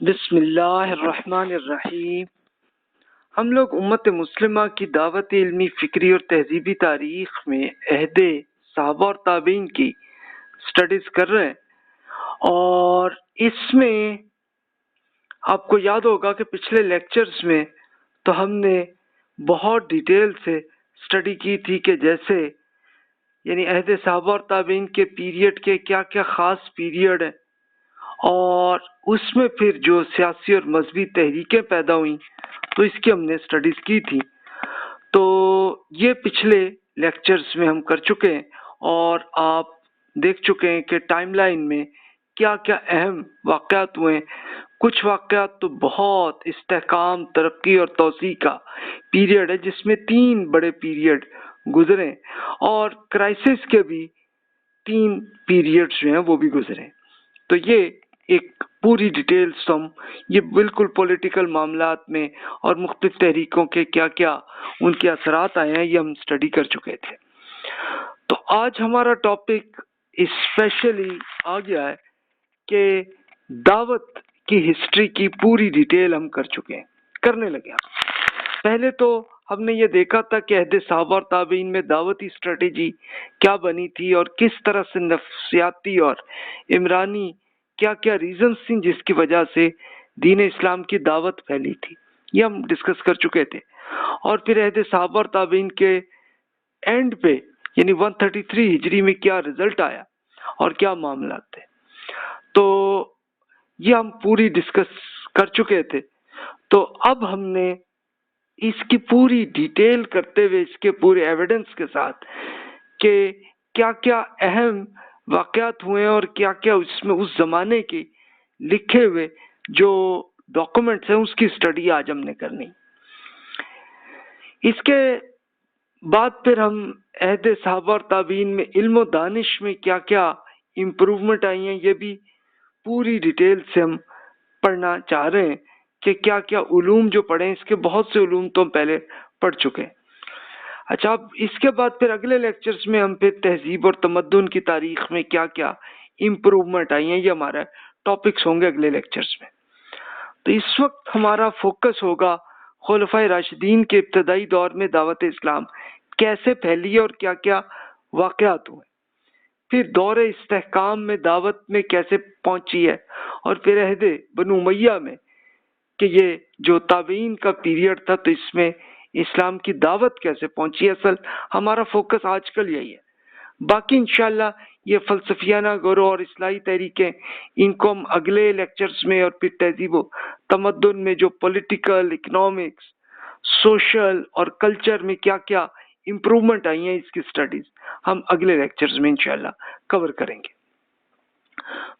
بسم اللہ الرحمن الرحیم۔ ہم لوگ امت مسلمہ کی دعوت علمی، فکری اور تہذیبی تاریخ میں عہد صحابہ اور تابعین کی سٹڈیز کر رہے ہیں، اور اس میں آپ کو یاد ہوگا کہ پچھلے لیکچرز میں تو ہم نے بہت ڈیٹیل سے سٹڈی کی تھی کہ جیسے یعنی عہد صحابہ اور تابعین کے پیریڈ کے کیا کیا خاص پیریڈ ہیں، اور اس میں پھر جو سیاسی اور مذہبی تحریکیں پیدا ہوئیں تو اس کی ہم نے سٹڈیز کی تھی۔ تو یہ پچھلے لیکچرز میں ہم کر چکے ہیں، اور آپ دیکھ چکے ہیں کہ ٹائم لائن میں کیا کیا اہم واقعات ہوئے ہیں۔ کچھ واقعات تو بہت استحکام، ترقی اور توسیع کا پیریڈ ہے، جس میں 3 بڑے پیریڈ گزرے، اور کرائسس کے بھی 3 پیریڈز جو ہیں وہ بھی گزرے۔ تو یہ ایک پوری ڈیٹیلز ہم یہ بالکل پولیٹیکل معاملات میں اور مختلف تحریکوں کے کیا کیا ان کے اثرات آئے ہیں، یہ ہم سٹڈی کر چکے تھے۔ تو آج ہمارا ٹاپک اسپیشلی آ گیا ہے کہ دعوت کی ہسٹری کی پوری ڈیٹیل ہم کر چکے ہیں، کرنے لگے ہیں۔ پہلے تو ہم نے یہ دیکھا تھا کہ عہد صحابہ اور تابعین میں دعوتی اسٹریٹجی کیا بنی تھی، اور کس طرح سے نفسیاتی اور عمرانی کیا کیا ریزنز تھیں جس کی وجہ سے دین اسلام کی دعوت پھیلی تھی، یہ ہم ڈسکس کر چکے تھے۔ اور پھر عہد صحابہ اور تابعین کے اینڈ پہ یعنی 133 ہجری میں کیا رزلٹ آیا اور کیا معاملات تھے، تو یہ ہم پوری ڈسکس کر چکے تھے۔ تو اب ہم نے اس کی پوری ڈیٹیل کرتے ہوئے، اس کے پورے ایویڈنس کے ساتھ کہ کیا کیا اہم واقعات ہوئے اور کیا کیا اس میں اس زمانے کے لکھے ہوئے جو ڈاکومنٹس ہیں اس کی سٹڈی آج ہم نے کرنی۔ اس کے بعد پھر ہم عہد صحابہ اور تابعین میں علم و دانش میں کیا کیا امپروومنٹ آئی ہیں، یہ بھی پوری ڈیٹیل سے ہم پڑھنا چاہ رہے ہیں کہ کیا کیا علوم جو پڑھے ہیں، اس کے بہت سے علوم تو ہم پہلے پڑھ چکے ہیں۔ اچھا، اب اس کے بعد پھر اگلے لیکچرز میں ہم پھر تہذیب اور تمدن کی تاریخ میں کیا کیا امپروومنٹ آئی ہیں، یہ ہمارا ٹاپکس ہوں گے اگلے لیکچرز میں۔ تو اس وقت ہمارا فوکس ہوگا خلفائے راشدین کے ابتدائی دور میں دعوت اسلام کیسے پھیلی اور کیا کیا واقعات ہوئے، پھر دور استحکام میں دعوت میں کیسے پہنچی ہے، اور پھر عہد بنو امیہ میں کہ یہ جو تابعین کا پیریڈ تھا تو اس میں اسلام کی دعوت کیسے پہنچی۔ اصل ہمارا فوکس آج کل یہی ہے، باقی انشاءاللہ یہ فلسفیانہ گرو اور اصلاحی تحریکیں ان کو ہم اگلے لیکچرز میں، اور پھر تہذیب و تمدن میں جو پولیٹیکل، اکنامکس، سوشل اور کلچر میں کیا کیا امپروومنٹ آئی ہیں، اس کی سٹڈیز ہم اگلے لیکچرز میں انشاءاللہ کور کریں گے۔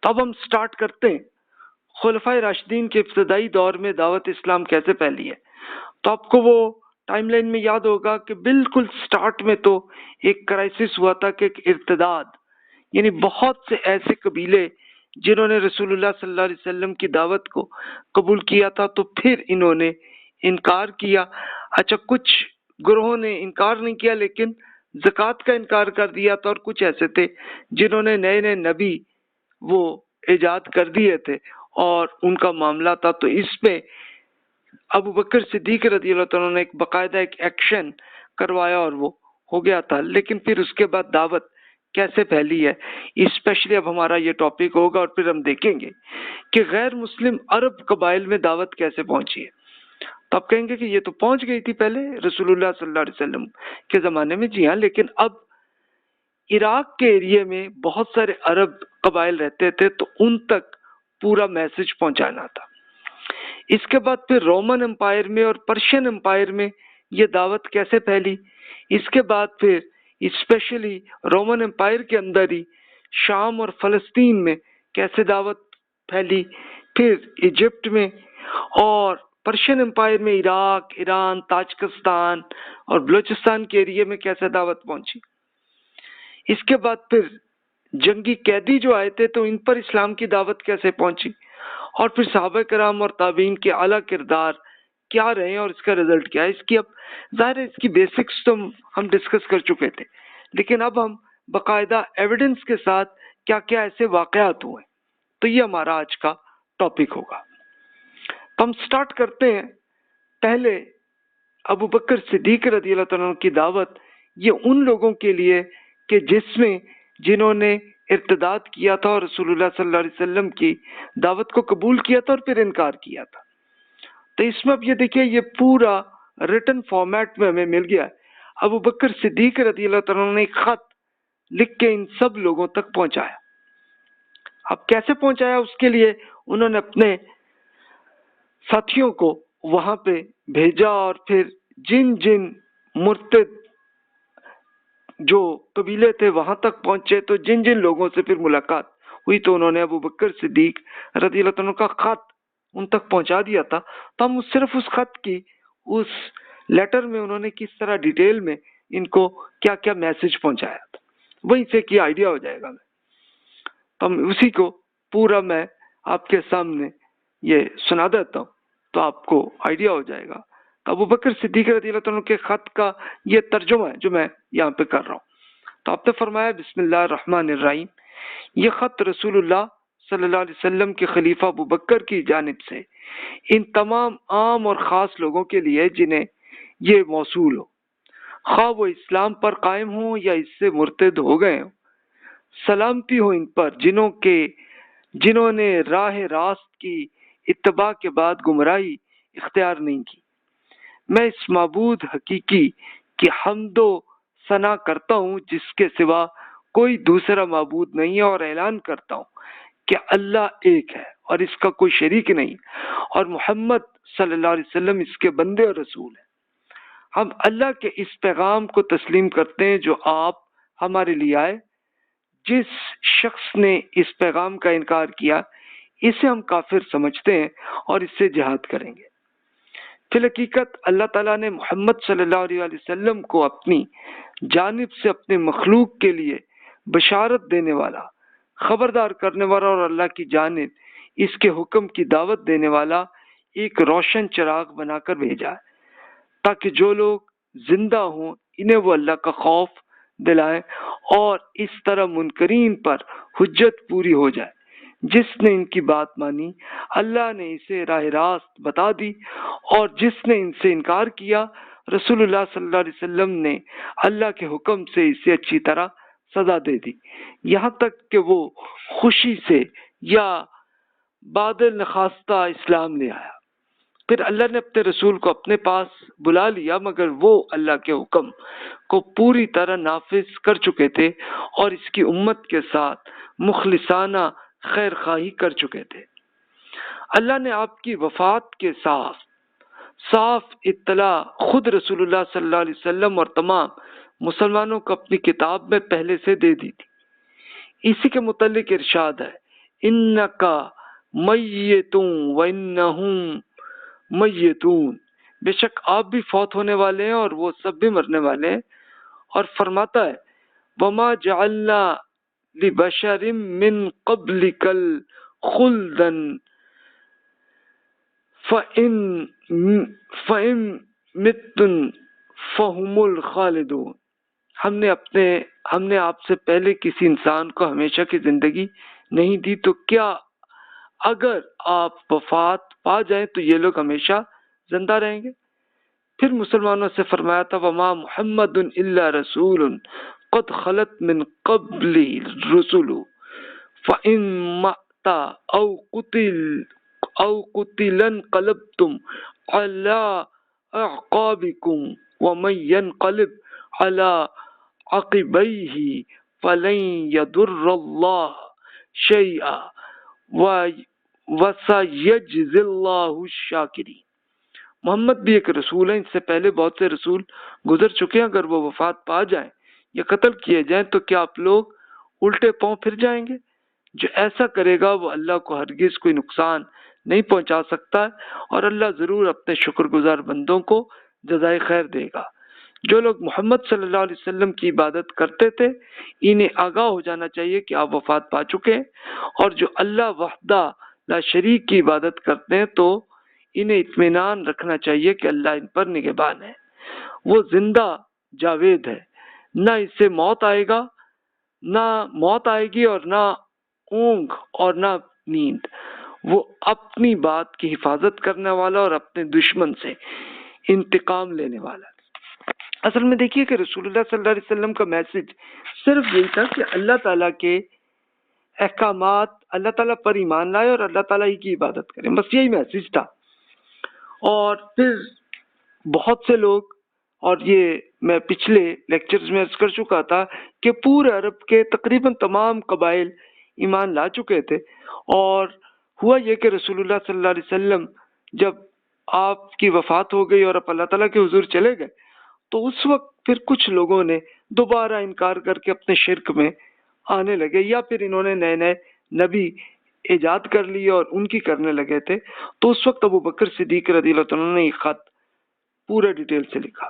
تو اب ہم سٹارٹ کرتے ہیں خلفائے راشدین کے ابتدائی دور میں دعوت اسلام کیسے پھیلی ہے۔ تو آپ کو وہ ٹائم لائن میں یاد ہوگا کہ بالکل سٹارٹ میں تو ایک کرائسس ہوا تھا کہ ایک ارتداد، یعنی بہت سے ایسے قبیلے جنہوں نے رسول اللہ صلی اللہ علیہ وسلم کی دعوت کو قبول کیا تھا تو پھر انہوں نے انکار کیا۔ اچھا، کچھ گروہوں نے انکار نہیں کیا لیکن زکوٰۃ کا انکار کر دیا تھا، اور کچھ ایسے تھے جنہوں نے نئے نئے نبی وہ ایجاد کر دیے تھے اور ان کا معاملہ تھا۔ تو اس میں ابو بکر صدیق رضی اللہ عنہ نے ایک باقاعدہ ایک ایکشن کروایا اور وہ ہو گیا تھا، لیکن پھر اس کے بعد دعوت کیسے پھیلی ہے اسپیشلی اب ہمارا یہ ٹاپک ہوگا، اور پھر ہم دیکھیں گے کہ غیر مسلم عرب قبائل میں دعوت کیسے پہنچی ہے۔ تو آپ کہیں گے کہ یہ تو پہنچ گئی تھی پہلے رسول اللہ صلی اللہ علیہ وسلم کے زمانے میں۔ جی ہاں، لیکن اب عراق کے ایریے میں بہت سارے عرب قبائل رہتے تھے تو ان تک پورا میسج پہنچانا تھا۔ اس کے بعد پھر رومن امپائر میں اور پرشین امپائر میں یہ دعوت کیسے پھیلی۔ اس کے بعد پھر اسپیشلی رومن امپائر کے اندر ہی شام اور فلسطین میں کیسے دعوت پھیلی، پھر ایجپٹ میں، اور پرشین امپائر میں عراق، ایران، تاجکستان اور بلوچستان کے ایریے میں کیسے دعوت پہنچی۔ اس کے بعد پھر جنگی قیدی جو آئے تھے تو ان پر اسلام کی دعوت کیسے پہنچی، اور پھر صحابہ کرام اور تابعین کے اعلیٰ کردار کیا رہے اور اس کا رزلٹ کیا ہے۔ اس کی اب ظاہر ہے اس کی بیسکس تو ہم ڈسکس کر چکے تھے، لیکن اب ہم باقاعدہ ایویڈنس کے ساتھ کیا کیا ایسے واقعات ہوئے، تو یہ ہمارا آج کا ٹاپک ہوگا۔ تو ہم سٹارٹ کرتے ہیں. پہلے ابو بکر صدیق رضی اللہ تعالیٰ عنہ کی دعوت یہ ان لوگوں کے لیے کہ جنہوں نے ارتداد کیا تھا اور رسول اللہ صلی اللہ علیہ وسلم کی دعوت کو قبول کیا تھا اور پھر انکار کیا تھا. تو اس میں اب یہ دیکھیے یہ پورا ریٹن فارمیٹ میں ہمیں مل گیا ہے. ابو بکر صدیق رضی اللہ تعالیٰ عنہ نے ایک خط لکھ کے ان سب لوگوں تک پہنچایا. اب کیسے پہنچایا؟ اس کے لیے انہوں نے اپنے ساتھیوں کو وہاں پہ بھیجا اور پھر جن مرتد جو قبیلے تھے وہاں تک پہنچے تو جن لوگوں سے پھر ملاقات ہوئی تو انہوں نے ابو بکر صدیق رضی اللہ عنہ کا خط ان تک پہنچا دیا تھا. تو ہم صرف اس خط کی اس لیٹر میں انہوں نے کس طرح ڈیٹیل میں ان کو کیا کیا میسج پہنچایا تھا وہیں سے کی آئیڈیا ہو جائے گا. تو ہم اسی کو پورا میں آپ کے سامنے یہ سنا دیتا ہوں تو آپ کو آئیڈیا ہو جائے گا. تو ابو بکر صدیق رضی اللہ عنہ کے خط کا یہ ترجمہ ہے جو میں یہاں پہ کر رہا ہوں. تو آپ نے فرمایا بسم اللہ الرحمن الرحیم. یہ خط رسول اللہ صلی اللہ علیہ وسلم کے خلیفہ ابو بکر کی جانب سے ان تمام عام اور خاص لوگوں کے لیے جنہیں یہ موصول ہو، خواہ وہ اسلام پر قائم ہوں یا اس سے مرتد ہو گئے ہوں. سلامتی ہو ان پر جنہوں نے راہ راست کی اتباع کے بعد گمراہی اختیار نہیں کی. میں اس معبود حقیقی کی حمد و ثنا کرتا ہوں جس کے سوا کوئی دوسرا معبود نہیں ہے، اور اعلان کرتا ہوں کہ اللہ ایک ہے اور اس کا کوئی شریک نہیں، اور محمد صلی اللہ علیہ وسلم اس کے بندے اور رسول ہیں. ہم اللہ کے اس پیغام کو تسلیم کرتے ہیں جو آپ ہمارے لیے آئے. جس شخص نے اس پیغام کا انکار کیا اسے ہم کافر سمجھتے ہیں اور اس سے جہاد کریں گے. فی الحقیقت اللہ تعالیٰ نے محمد صلی اللہ علیہ وسلم کو اپنی جانب سے اپنے مخلوق کے لیے بشارت دینے والا، خبردار کرنے والا اور اللہ کی جانب اس کے حکم کی دعوت دینے والا ایک روشن چراغ بنا کر بھیجا ہے تاکہ جو لوگ زندہ ہوں انہیں وہ اللہ کا خوف دلائیں اور اس طرح منکرین پر حجت پوری ہو جائے. جس نے ان کی بات مانی اللہ نے اسے راہ راست بتا دی، اور جس نے ان سے انکار کیا رسول اللہ صلی اللہ علیہ وسلم نے اللہ کے حکم سے اسے اچھی طرح سزا دے دی، یہاں تک کہ وہ خوشی سے یا بعد نخواستہ اسلام لے آیا. پھر اللہ نے اپنے رسول کو اپنے پاس بلا لیا مگر وہ اللہ کے حکم کو پوری طرح نافذ کر چکے تھے اور اس کی امت کے ساتھ مخلصانہ خیر خواہی کر چکے تھے. اللہ نے آپ کی وفات کے صاف اطلاع خود رسول اللہ صلی اللہ علیہ وسلم اور تمام مسلمانوں کو اپنی کتاب میں پہلے سے دے دی تھی. اسی کے متعلق ارشاد ہے انکا میتون وانہم میتون، بے شک آپ بھی فوت ہونے والے ہیں اور وہ سب بھی مرنے والے ہیں. اور فرماتا ہے وما جعلنا لبشر من قبلک الخلد فإن مت فهم الخالدون. ہم نے آپ سے پہلے کسی انسان کو ہمیشہ کی زندگی نہیں دی، تو کیا اگر آپ وفات پا جائیں تو یہ لوگ ہمیشہ زندہ رہیں گے؟ پھر مسلمانوں سے فرمایا تھا وما محمد الا رسول قد خلت من قبل الرسل فإن مات او قتل انقلبتم على اعقابكم ومن ينقلب على عقبيه فلن يضر الله شيئا وَسَيَجْزِي اللَّهُ الشَّاكِرِينَ. محمد بھی ایک رسول ہیں، اس سے پہلے بہت سے رسول گزر چکے ہیں. اگر وہ وفات پا جائیں یا قتل کیے جائیں تو کیا آپ لوگ الٹے پاؤں پھر جائیں گے؟ جو ایسا کرے گا وہ اللہ کو ہرگز کوئی نقصان نہیں پہنچا سکتا اور اللہ ضرور اپنے شکر گزار بندوں کو جزائے خیر دے گا. جو لوگ محمد صلی اللہ علیہ وسلم کی عبادت کرتے تھے انہیں آگاہ ہو جانا چاہیے کہ آپ وفات پا چکے ہیں، اور جو اللہ وحدہ لا شریک کی عبادت کرتے ہیں تو انہیں اطمینان رکھنا چاہیے کہ اللہ ان پر نگہبان ہے. وہ زندہ جاوید ہے، نہ اسے موت آئے گی اور نہ اونگ اور نہ نیند. وہ اپنی بات کی حفاظت کرنے والا اور اپنے دشمن سے انتقام لینے والا۔ اصل میں دیکھیے کہ رسول اللہ صلی اللہ علیہ وسلم کا میسج صرف یہی تھا کہ اللہ تعالیٰ کے احکامات، اللہ تعالیٰ پر ایمان لائے اور اللہ تعالیٰ ہی کی عبادت کریں، بس یہی میسج تھا۔ اور پھر بہت سے لوگ، اور یہ میں پچھلے لیکچرز میں عرض کر چکا تھا کہ پورے عرب کے تقریباً تمام قبائل ایمان لا چکے تھے، اور ہوا یہ کہ رسول اللہ صلی اللہ علیہ وسلم جب آپ کی وفات ہو گئی اور آپ اللہ تعالیٰ کے حضور چلے گئے، تو اس وقت پھر کچھ لوگوں نے دوبارہ انکار کر کے اپنے شرک میں آنے لگے، یا پھر انہوں نے نئے نئے نبی ایجاد کر لیے اور ان کی کرنے لگے تھے۔ تو اس وقت ابو بکر صدیق رضی اللہ عنہ نے یہ خط پورے ڈیٹیل سے لکھا۔